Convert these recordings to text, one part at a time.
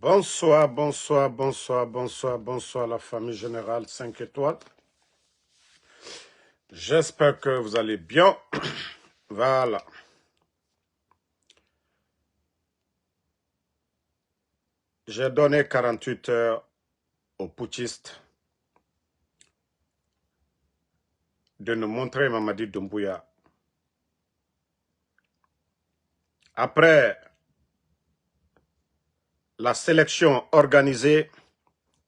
Bonsoir, bonsoir, bonsoir, bonsoir, bonsoir la famille générale 5 étoiles. J'espère que vous allez bien. Voilà. J'ai donné 48 heures aux putschistes de nous montrer Mamadi Doumbouya. Après la sélection organisée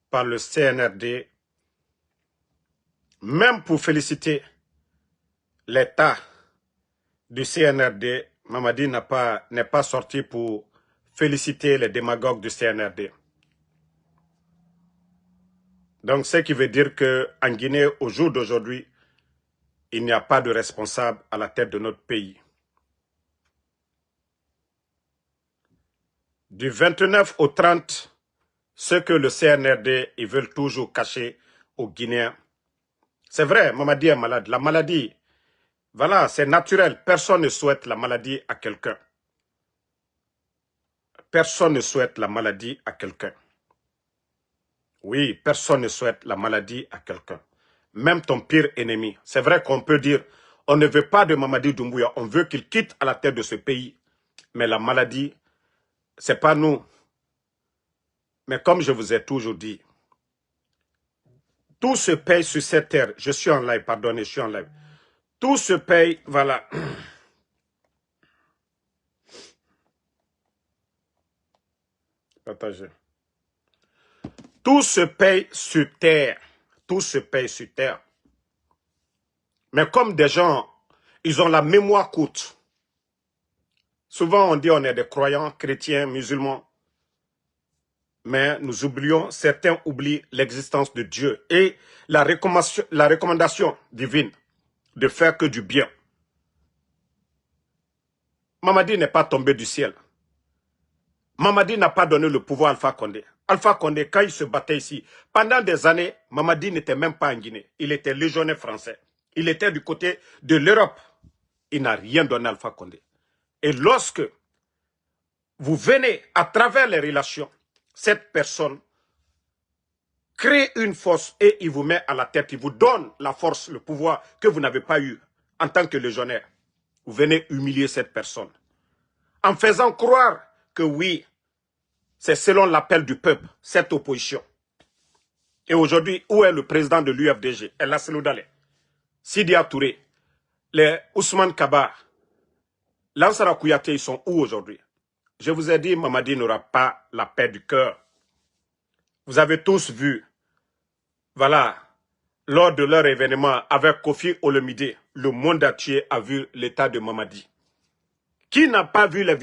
par le CNRD, même pour féliciter l'État du CNRD, Mamadi n'est pas sorti pour féliciter les démagogues du CNRD. Donc, ce qui veut dire qu'en Guinée, au jour d'aujourd'hui, il n'y a pas de responsable à la tête de notre pays. Du 29 au 30, ce que le CNRD, ils veulent toujours cacher aux Guinéens. C'est vrai, Mamadi est malade. La maladie, voilà, c'est naturel. Personne ne souhaite la maladie à quelqu'un. Personne ne souhaite la maladie à quelqu'un. Oui, personne ne souhaite la maladie à quelqu'un. Même ton pire ennemi. C'est vrai qu'on peut dire, on ne veut pas de Mamadi Doumbouya, on veut qu'il quitte à la tête de ce pays. Mais la maladie, c'est pas nous. Mais comme je vous ai toujours dit, tout se paye sur cette terre. Je suis en live, pardonnez, je suis en live. Tout se paye, voilà. Partagez. Tout se paye sur terre. Tout se paye sur terre. Mais comme des gens, ils ont la mémoire courte. Souvent on dit on est des croyants, chrétiens, musulmans. Mais nous oublions, certains oublient l'existence de Dieu et la recommandation divine de faire que du bien. Mamadi n'est pas tombé du ciel. Mamadi n'a pas donné le pouvoir à Alpha Condé. Alpha Condé, quand il se battait ici, pendant des années, Mamadi n'était même pas en Guinée. Il était légionnaire français. Il était du côté de l'Europe. Il n'a rien donné à Alpha Condé. Et lorsque vous venez, à travers les relations, cette personne crée une force et il vous met à la tête, il vous donne la force, le pouvoir que vous n'avez pas eu en tant que légionnaire. Vous venez humilier cette personne. En faisant croire que oui, c'est selon l'appel du peuple, cette opposition. Et aujourd'hui, où est le président de l'UFDG? El Asseloudale, Sidia Touré, les Ousmane Kaba, Lansara Kouyaté, ils sont où aujourd'hui? Je vous ai dit, Mamadi n'aura pas la paix du cœur. Vous avez tous vu, voilà, lors de leur événement avec Kofi Olomide, le monde entier a vu l'état de Mamadi. Qui n'a pas vu le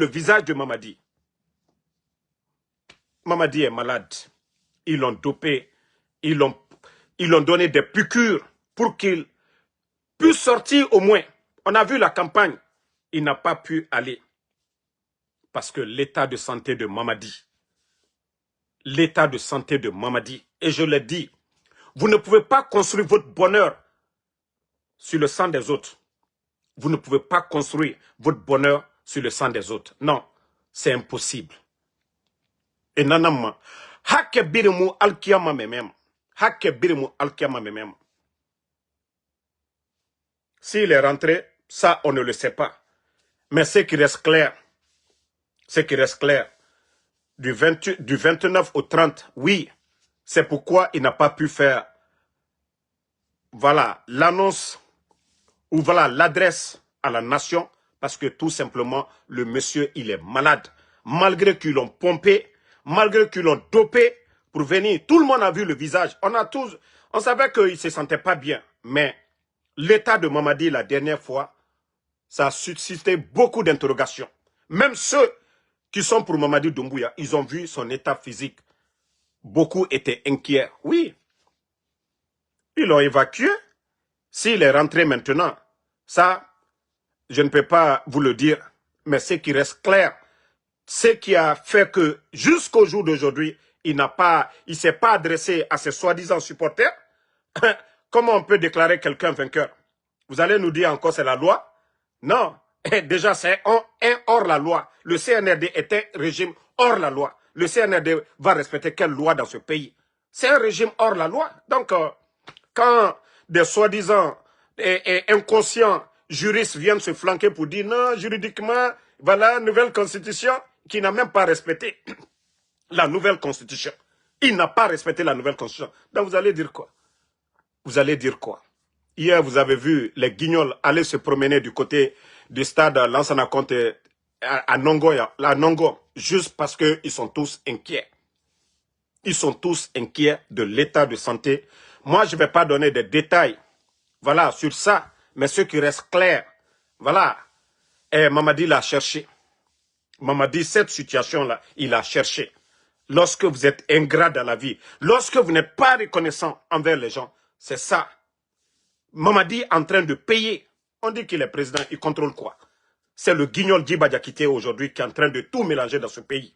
visage de Mamadi? Mamadi est malade. Ils l'ont dopé. Ils l'ont donné des piqûres pour qu'il puisse sortir au moins. On a vu la campagne. Il n'a pas pu aller. Parce que l'état de santé de Mamadi, et je l'ai dit, vous ne pouvez pas construire votre bonheur sur le sang des autres. Vous ne pouvez pas construire votre bonheur sur le sang des autres. Non, c'est impossible. Et nanama, hake birimu alkiyama memem. Hake birimu alkiyama memem. S'il est rentré, ça on ne le sait pas. Mais ce qui reste clair, du 29 au 30, oui, c'est pourquoi il n'a pas pu faire, voilà, l'annonce, ou voilà, l'adresse à la nation, parce que tout simplement, le monsieur, il est malade. Malgré qu'ils l'ont pompé, malgré qu'ils l'ont dopé pour venir, tout le monde a vu le visage. On savait qu'il ne se sentait pas bien, mais l'état de Mamadi la dernière fois, ça a suscité beaucoup d'interrogations. Même ceux qui sont pour Mamadi Doumbouya, ils ont vu son état physique. Beaucoup étaient inquiets. Oui, ils l'ont évacué. S'il est rentré maintenant, ça, je ne peux pas vous le dire, mais ce qui reste clair, ce qui a fait que jusqu'au jour d'aujourd'hui, il ne s'est pas adressé à ses soi-disant supporters. Comment on peut déclarer quelqu'un vainqueur? Vous allez nous dire encore c'est la loi? Non, déjà c'est un hors la loi. Le CNRD est un régime hors la loi. le CNRD va respecter quelle loi dans ce pays? C'est un régime hors la loi. Donc, quand des soi-disant inconscients juristes viennent se flanquer pour dire non, juridiquement, voilà, nouvelle constitution, qui n'a même pas respecté la nouvelle constitution. Il n'a pas respecté la nouvelle constitution. Donc, vous allez dire quoi? Vous allez dire quoi? Hier, vous avez vu les guignols aller se promener du côté du stade Lansana Conte à Nongo, juste parce qu'ils sont tous inquiets. Ils sont tous inquiets de l'état de santé. Moi, je ne vais pas donner des détails, voilà, sur ça, mais ce qui reste clair, voilà, et Mamadi l'a cherché. Mamadi, cette situation-là, il a cherché. Lorsque vous êtes ingrat dans la vie, lorsque vous n'êtes pas reconnaissant envers les gens, c'est ça. Mamadi est en train de payer. On dit qu'il est président, il contrôle quoi? C'est le guignol Djiba Diakité aujourd'hui qui est en train de tout mélanger dans ce pays.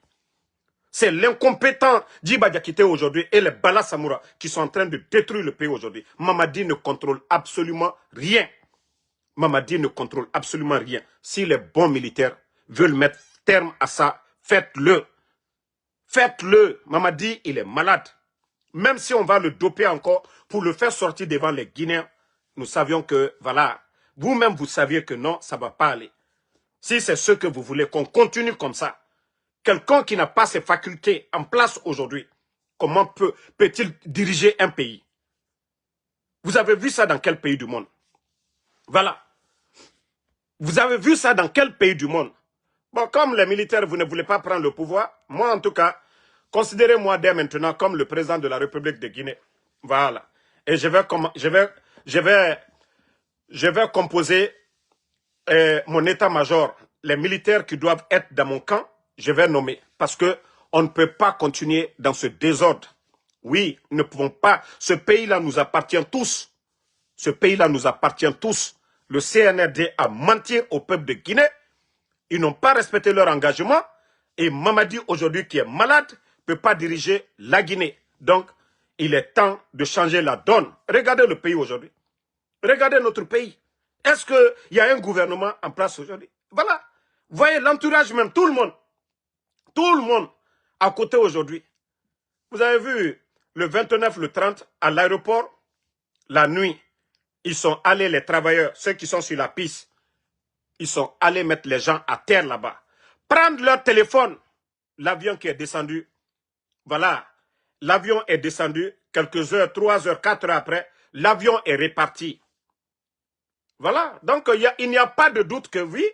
C'est l'incompétent Djiba Diakité aujourd'hui et les Bala Samoura qui sont en train de détruire le pays aujourd'hui. Mamadi ne contrôle absolument rien. Mamadi ne contrôle absolument rien. Si les bons militaires veulent mettre terme à ça, faites-le. Faites-le. Mamadi, il est malade. Même si on va le doper encore pour le faire sortir devant les Guinéens, nous savions que, voilà, vous-même vous saviez que non, ça ne va pas aller. Si c'est ce que vous voulez, qu'on continue comme ça, quelqu'un qui n'a pas ses facultés en place aujourd'hui, comment peut-il diriger un pays? Vous avez vu ça dans quel pays du monde? Voilà. Vous avez vu ça dans quel pays du monde? Bon, comme les militaires, vous ne voulez pas prendre le pouvoir, moi en tout cas, considérez-moi dès maintenant comme le président de la République de Guinée. Voilà. Et je vais composer mon état-major. Les militaires qui doivent être dans mon camp, je vais nommer. Parce que on ne peut pas continuer dans ce désordre. Oui, nous ne pouvons pas. Ce pays-là nous appartient tous. Ce pays-là nous appartient tous. Le CNRD a menti au peuple de Guinée. Ils n'ont pas respecté leur engagement. Et Mamadi, aujourd'hui, qui est malade, ne peut pas diriger la Guinée. Donc, il est temps de changer la donne. Regardez le pays aujourd'hui. Regardez notre pays. Est-ce qu'il y a un gouvernement en place aujourd'hui? Voilà. Voyez l'entourage même, tout le monde à côté aujourd'hui. Vous avez vu le 29, le 30, à l'aéroport, la nuit, ils sont allés, les travailleurs, ceux qui sont sur la piste, ils sont allés mettre les gens à terre là-bas. Prendre leur téléphone. L'avion qui est descendu, voilà, l'avion est descendu quelques heures, 3 heures, 4 heures après, l'avion est reparti. Voilà, donc il n'y a pas de doute que oui,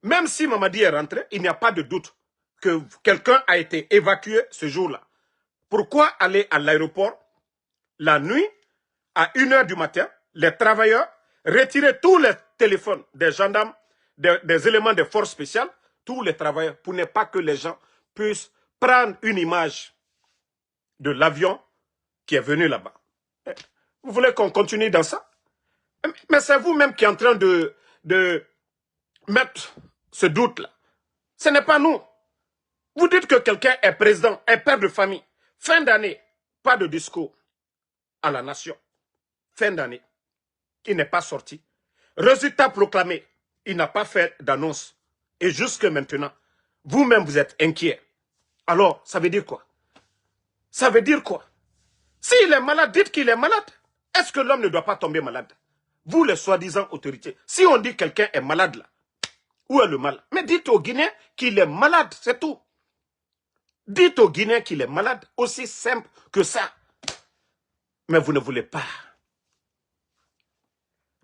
même si Mamadi est rentré, il n'y a pas de doute que quelqu'un a été évacué ce jour-là. Pourquoi aller à l'aéroport la nuit, à 1 heure du matin, les travailleurs, retirer tous les téléphones des gendarmes, des éléments des forces spéciales, tous les travailleurs, pour ne pas que les gens puissent prendre une image de l'avion qui est venu là-bas. Vous voulez qu'on continue dans ça? Mais c'est vous-même qui êtes en train de mettre ce doute-là. Ce n'est pas nous. Vous dites que quelqu'un est président, est père de famille. Fin d'année, pas de discours à la nation. Fin d'année, il n'est pas sorti. Résultat proclamé, il n'a pas fait d'annonce. Et jusque maintenant, vous-même vous êtes inquiet. Alors, ça veut dire quoi? Ça veut dire quoi? S'il est malade, dites qu'il est malade. Est-ce que l'homme ne doit pas tomber malade? Vous, les soi-disant autorités, si on dit que quelqu'un est malade là, où est le mal? Mais dites aux Guinéens qu'il est malade, c'est tout. Dites aux Guinéens qu'il est malade, aussi simple que ça. Mais vous ne voulez pas.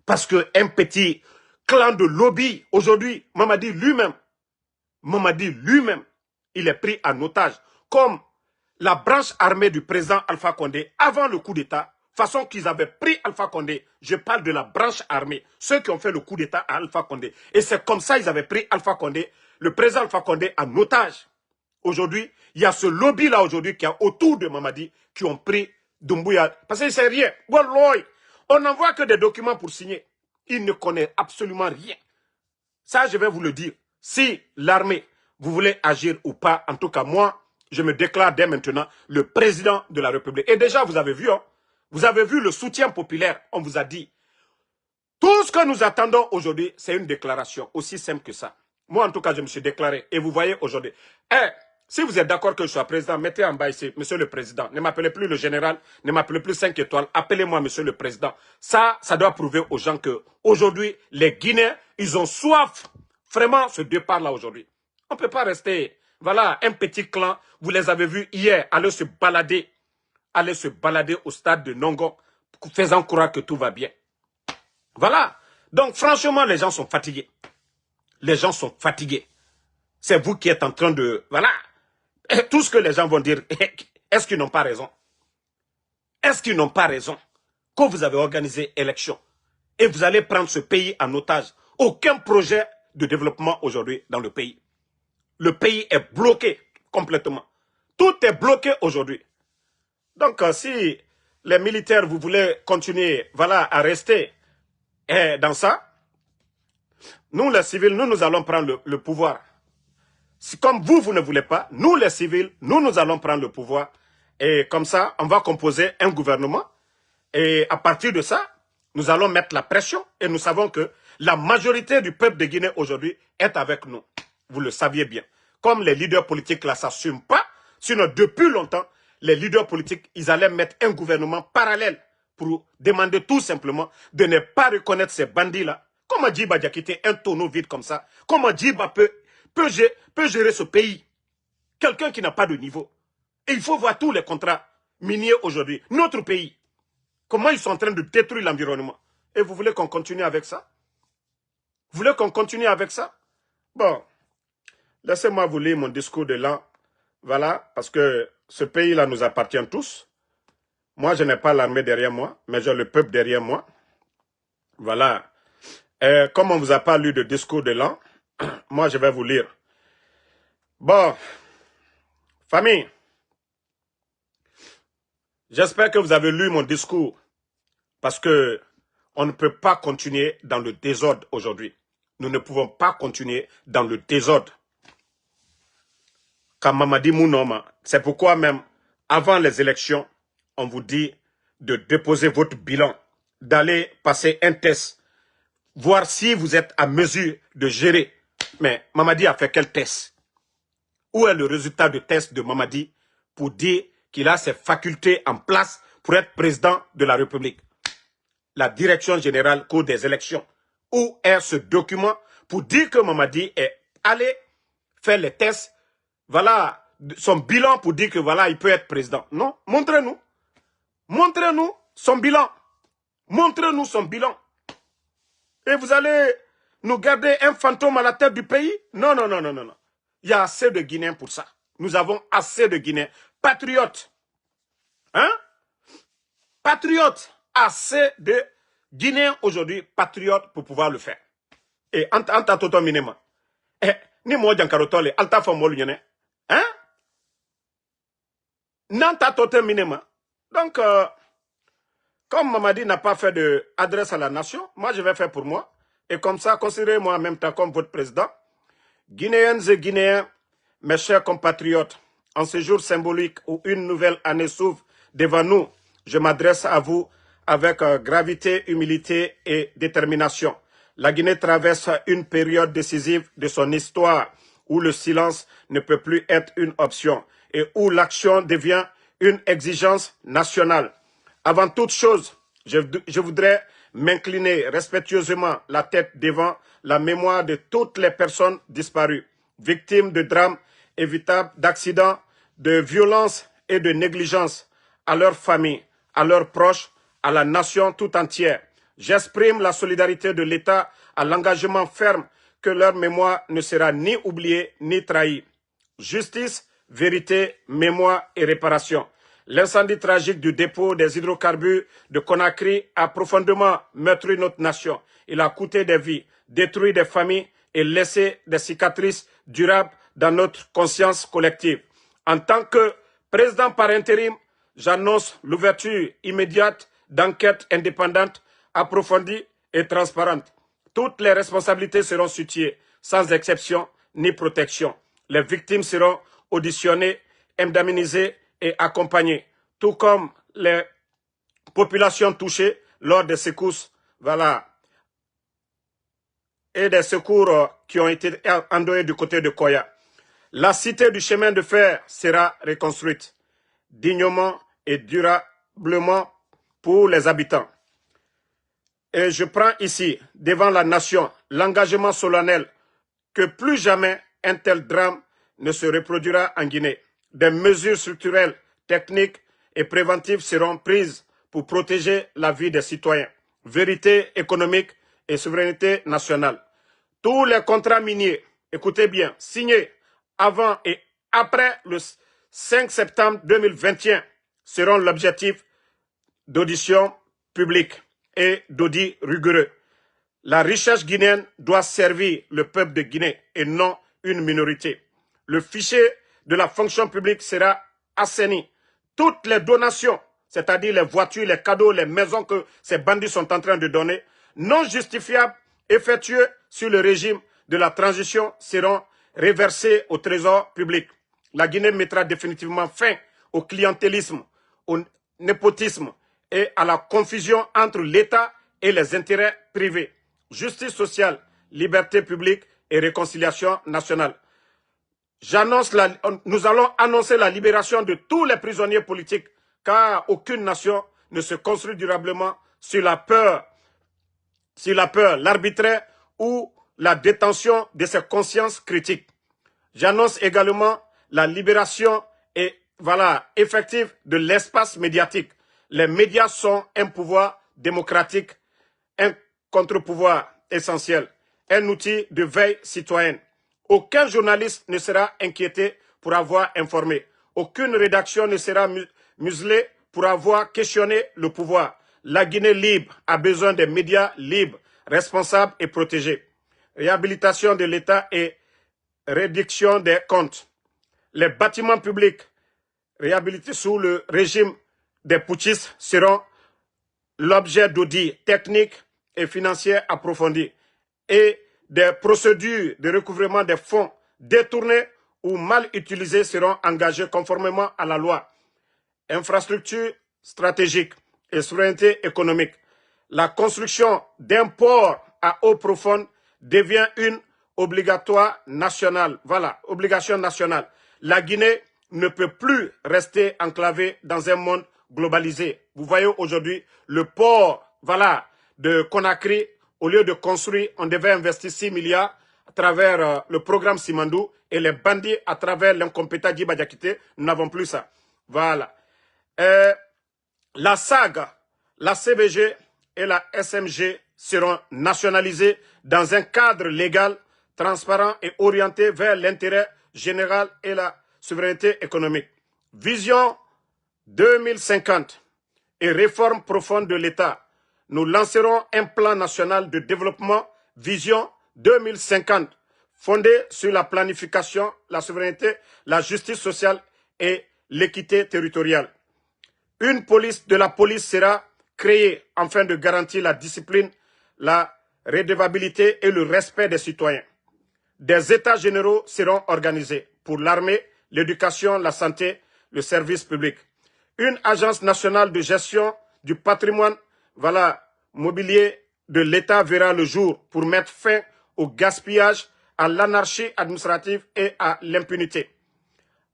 Parce qu'un petit clan de lobby, aujourd'hui, Mamadi lui-même, il est pris en otage. Comme la branche armée du président Alpha Condé, avant le coup d'État, façon qu'ils avaient pris Alpha Condé. Je parle de la branche armée, ceux qui ont fait le coup d'État à Alpha Condé. Et c'est comme ça qu'ils avaient pris Alpha Condé, le président Alpha Condé en otage. Aujourd'hui, il y a ce lobby-là aujourd'hui qui est autour de Mamadi, qui ont pris Doumbouya. Parce qu'il ne sait rien. On n'envoie que des documents pour signer. Il ne connaît absolument rien. Ça, je vais vous le dire. Si l'armée, vous voulez agir ou pas, en tout cas moi, je me déclare dès maintenant le président de la République. Et déjà, vous avez vu, hein, vous avez vu le soutien populaire. On vous a dit. Tout ce que nous attendons aujourd'hui, c'est une déclaration aussi simple que ça. Moi, en tout cas, je me suis déclaré. Et vous voyez aujourd'hui, Si vous êtes d'accord que je sois président, mettez en bas ici, monsieur le président. Ne m'appelez plus le général, ne m'appelez plus 5 étoiles. Appelez-moi monsieur le président. Ça doit prouver aux gens que aujourd'hui, les Guinéens, ils ont soif. Vraiment, ce départ-là aujourd'hui. On ne peut pas rester, voilà, un petit clan. Vous les avez vus hier aller se balader au stade de Nongo, faisant croire que tout va bien. Voilà. Donc, franchement, les gens sont fatigués. Les gens sont fatigués. C'est vous qui êtes en train de... Voilà. Tout ce que les gens vont dire, est-ce qu'ils n'ont pas raison? Est-ce qu'ils n'ont pas raison? Quand vous avez organisé élection et vous allez prendre ce pays en otage, aucun projet de développement aujourd'hui dans le pays. Le pays est bloqué complètement. Tout est bloqué aujourd'hui. Donc, si les militaires, vous voulez continuer, voilà, à rester dans ça, nous, les civils, nous allons prendre le pouvoir. Si comme vous ne voulez pas, nous, les civils, nous allons prendre le pouvoir. Et comme ça, on va composer un gouvernement. Et à partir de ça, nous allons mettre la pression. Et nous savons que la majorité du peuple de Guinée aujourd'hui est avec nous. Vous le saviez bien. Comme les leaders politiques là, s'assument pas, sinon depuis longtemps, les leaders politiques, ils allaient mettre un gouvernement parallèle pour demander tout simplement de ne pas reconnaître ces bandits-là. Comment Djiba a quitté un tonneau vide comme ça? Comment Djiba peut gérer ce pays? Quelqu'un qui n'a pas de niveau. Et il faut voir tous les contrats miniers aujourd'hui. Notre pays. Comment ils sont en train de détruire l'environnement. Et vous voulez qu'on continue avec ça? Vous voulez qu'on continue avec ça? Bon, laissez-moi vous lire mon discours de l'an. Voilà, parce que ce pays-là nous appartient tous. Moi, je n'ai pas l'armée derrière moi, mais j'ai le peuple derrière moi. Voilà. Comme on ne vous a pas lu de discours de l'an, moi, je vais vous lire. Bon, famille, j'espère que vous avez lu mon discours parce que on ne peut pas continuer dans le désordre aujourd'hui. Nous ne pouvons pas continuer dans le désordre. Comme Mamadi Mounoma, c'est pourquoi même, avant les élections, on vous dit de déposer votre bilan, d'aller passer un test, voir si vous êtes à mesure de gérer. Mais Mamadi a fait quel test? Où est le résultat de test de Mamadi pour dire qu'il a ses facultés en place pour être président de la République? La direction générale court des élections. Où est ce document pour dire que Mamadi est allé faire les tests? Voilà son bilan pour dire que voilà, il peut être président. Non, montrez-nous. Montrez-nous son bilan. Montrez-nous son bilan. Et vous allez nous garder un fantôme à la tête du pays? Non, non, non, non, non, non. Il y a assez de Guinéens pour ça. Nous avons assez de Guinéens. Patriotes. Hein? Patriotes. Assez de Guinéens aujourd'hui, patriotes pour pouvoir le faire. Et anta toto minema. Ni mo jankarotole, alta famolu nyene. Hein? Nanta toto minema. Donc, comme Mamadi n'a pas fait d'adresse à la nation, moi je vais faire pour moi. Et comme ça, considérez-moi en même temps comme votre président. Guinéennes et Guinéens, mes chers compatriotes, en ce jour symbolique où une nouvelle année s'ouvre devant nous, je m'adresse à vous avec gravité, humilité et détermination. La Guinée traverse une période décisive de son histoire où le silence ne peut plus être une option et où l'action devient une exigence nationale. Avant toute chose, je voudrais m'incliner respectueusement la tête devant la mémoire de toutes les personnes disparues, victimes de drames évitables, d'accidents, de violences et de négligence, à leurs familles, à leurs proches, à la nation tout entière. J'exprime la solidarité de l'État à l'engagement ferme que leur mémoire ne sera ni oubliée ni trahie. Justice, vérité, mémoire et réparation. L'incendie tragique du dépôt des hydrocarbures de Conakry a profondément meurtri notre nation. Il a coûté des vies, détruit des familles et laissé des cicatrices durables dans notre conscience collective. En tant que président par intérim, j'annonce l'ouverture immédiate d'enquêtes indépendantes, approfondies et transparentes. Toutes les responsabilités seront situées, sans exception ni protection. Les victimes seront auditionnées, indemnisées et accompagnées, tout comme les populations touchées lors des secousses, voilà, et des secours qui ont été endeuillés du côté de Koya. La cité du chemin de fer sera reconstruite dignement et durablement pour les habitants. Et je prends ici, devant la nation, l'engagement solennel que plus jamais un tel drame ne se reproduira en Guinée. Des mesures structurelles, techniques et préventives seront prises pour protéger la vie des citoyens. Vérité économique et souveraineté nationale. Tous les contrats miniers, écoutez bien, signés avant et après le 5 septembre 2021 seront l'objectif d'audition publique et d'audit rigoureux. La recherche guinéenne doit servir le peuple de Guinée et non une minorité. Le fichier de la fonction publique sera assaini. Toutes les donations, c'est-à-dire les voitures, les cadeaux, les maisons que ces bandits sont en train de donner, non justifiables, effectuées sur le régime de la transition, seront reversées au trésor public. La Guinée mettra définitivement fin au clientélisme, au népotisme et à la confusion entre l'État et les intérêts privés. Justice sociale, liberté publique et réconciliation nationale. Nous allons annoncer la libération de tous les prisonniers politiques, car aucune nation ne se construit durablement sur la peur, l'arbitraire ou la détention de ses consciences critiques. J'annonce également la libération effective de l'espace médiatique. Les médias sont un pouvoir démocratique, un contre-pouvoir essentiel, un outil de veille citoyenne. Aucun journaliste ne sera inquiété pour avoir informé. Aucune rédaction ne sera muselée pour avoir questionné le pouvoir. La Guinée libre a besoin de médias libres, responsables et protégés. Réhabilitation de l'État et réduction des comptes. Les bâtiments publics réhabilités sous le régime des putschistes seront l'objet d'audits techniques et financiers approfondis et des procédures de recouvrement des fonds détournés ou mal utilisés seront engagées conformément à la loi. Infrastructures stratégiques et souveraineté économique. La construction d'un port à eau profonde devient une obligation nationale. La Guinée ne peut plus rester enclavée dans un monde globalisé. Vous voyez aujourd'hui le port de Conakry, au lieu de construire, on devait investir 6 milliards à travers le programme Simandou et les bandits à travers l'incompétent Djiba Diakité. Nous n'avons plus ça. Voilà. La SAG, la CBG et la SMG seront nationalisées dans un cadre légal, transparent et orienté vers l'intérêt général et la souveraineté économique. Vision 2050 et réforme profonde de l'État. Nous lancerons un plan national de développement Vision 2050 fondé sur la planification, la souveraineté, la justice sociale et l'équité territoriale. Une police de la police sera créée afin de garantir la discipline, la redevabilité et le respect des citoyens. Des états généraux seront organisés pour l'armée, l'éducation, la santé, le service public. Une agence nationale de gestion du patrimoine mobilier de l'État verra le jour pour mettre fin au gaspillage, à l'anarchie administrative et à l'impunité.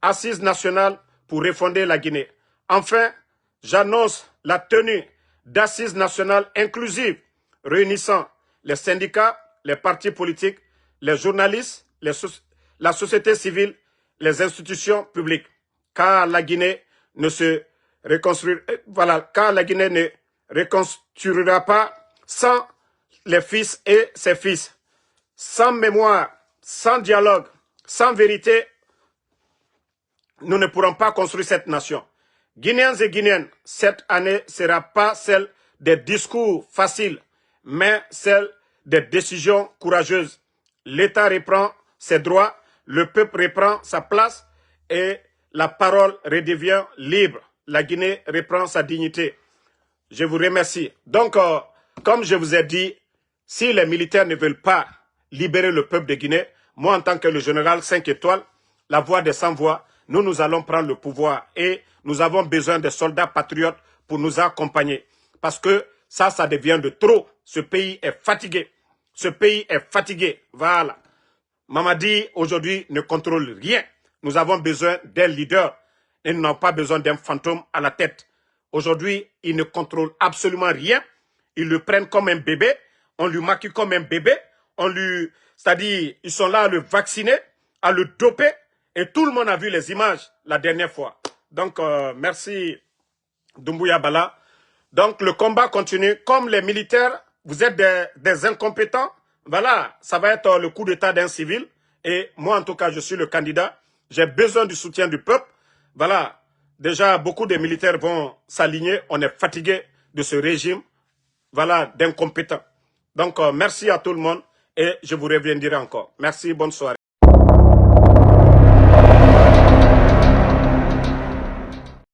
Assise nationale pour refonder la Guinée. Enfin, j'annonce la tenue d'assises nationales inclusives réunissant les syndicats, les partis politiques, les journalistes, la société civile, les institutions publiques. Car la Guinée ne se reconstruira pas sans les fils et ses fils. Sans mémoire, sans dialogue, sans vérité, nous ne pourrons pas construire cette nation. Guinéens et Guinéennes, cette année ne sera pas celle des discours faciles, mais celle des décisions courageuses. L'État reprend ses droits, le peuple reprend sa place et la parole redevient libre. La Guinée reprend sa dignité. Je vous remercie. Donc, comme je vous ai dit, si les militaires ne veulent pas libérer le peuple de Guinée, moi, en tant que le général 5 étoiles, la voix des sans-voix, nous allons prendre le pouvoir et nous avons besoin de soldats patriotes pour nous accompagner. Parce que ça devient de trop. Ce pays est fatigué. Ce pays est fatigué. Voilà. Mamadi, aujourd'hui, ne contrôle rien. Nous avons besoin d'un leader et nous n'avons pas besoin d'un fantôme à la tête. Aujourd'hui, il ne contrôle absolument rien. Ils le prennent comme un bébé. On lui maquille comme un bébé. C'est-à-dire, ils sont là à le vacciner, à le doper. Et tout le monde a vu les images la dernière fois. Donc, merci Doumbouya Bala. Donc, le combat continue. Comme les militaires, vous êtes des incompétents. Voilà, ça va être le coup d'état d'un civil. Et moi, en tout cas, je suis le candidat. J'ai besoin du soutien du peuple. Voilà, déjà, beaucoup de militaires vont s'aligner. On est fatigué de ce régime, voilà, d'incompétents. Donc, merci à tout le monde et je vous reviendrai encore. Merci, bonne soirée.